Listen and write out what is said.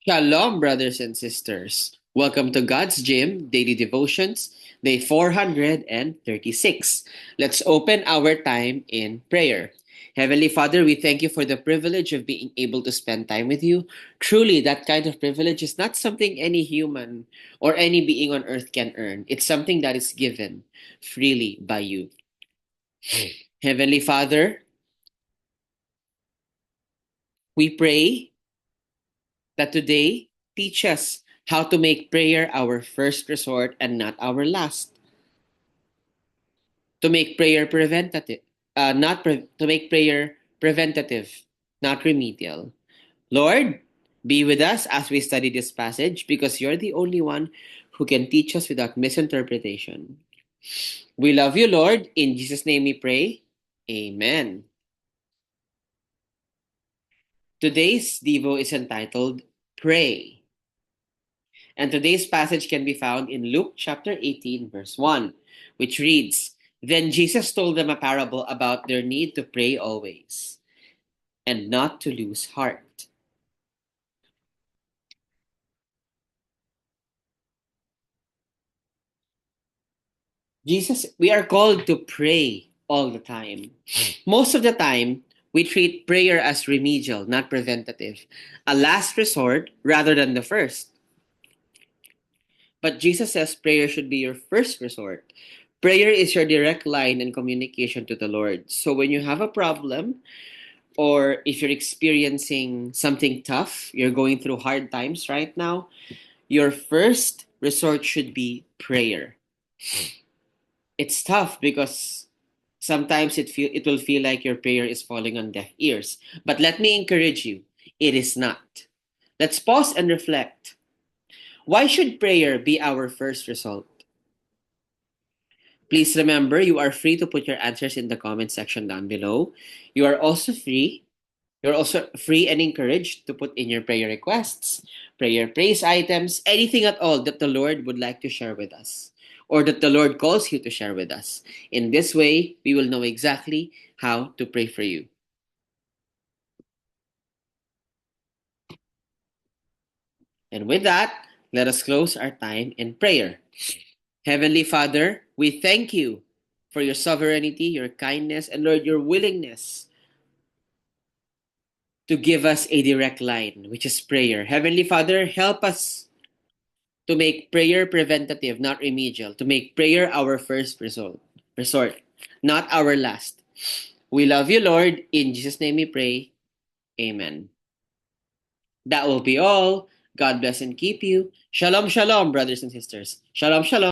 Shalom, brothers and sisters. Welcome to God's Gym Daily Devotions, day 436. Let's open our time in prayer. Heavenly Father, we thank you for the privilege of being able to spend time with you. Truly, that kind of privilege is not something any human or any being on earth can earn. It's something that is given freely by you. Heavenly Father, we pray that today teach us how to make prayer our first resort and not our last. To make prayer preventative, to make prayer preventative, not remedial. Lord, be with us as we study this passage because you're the only one who can teach us without misinterpretation. We love you, Lord. In Jesus' name we pray. Amen. Today's Devo is entitled Pray. And today's passage can be found in Luke chapter 18, verse 1, which reads, Then Jesus told them a parable about their need to pray always and not to lose heart. We are called to pray all the time. Most of the time, we treat prayer as remedial, not preventative, a last resort rather than the first. But Jesus says prayer should be your first resort. Prayer is your direct line and communication to the Lord. So when you have a problem, or if you're experiencing something tough, you're going through hard times right now, your first resort should be prayer. It's tough because sometimes it will feel like your prayer is falling on deaf ears. But let me encourage you, it is not. Let's pause and reflect. Why should prayer be our first result? Please remember, you are free to put your answers in the comment section down below. You are also free You're also free and encouraged to put in your prayer requests, prayer praise items, anything at all that the Lord would like to share with us or that the Lord calls you to share with us. In this way, we will know exactly how to pray for you. And with that, let us close our time in prayer. Heavenly Father, we thank you for your sovereignty, your kindness, and Lord, your willingness to give us a direct line, which is prayer. Heavenly Father, help us to make prayer preventative, not remedial, to make prayer our resort, not our last. We love you, Lord. In Jesus' name we pray. Amen. That will be all. God bless and keep you. Shalom, shalom, brothers and sisters. Shalom, shalom.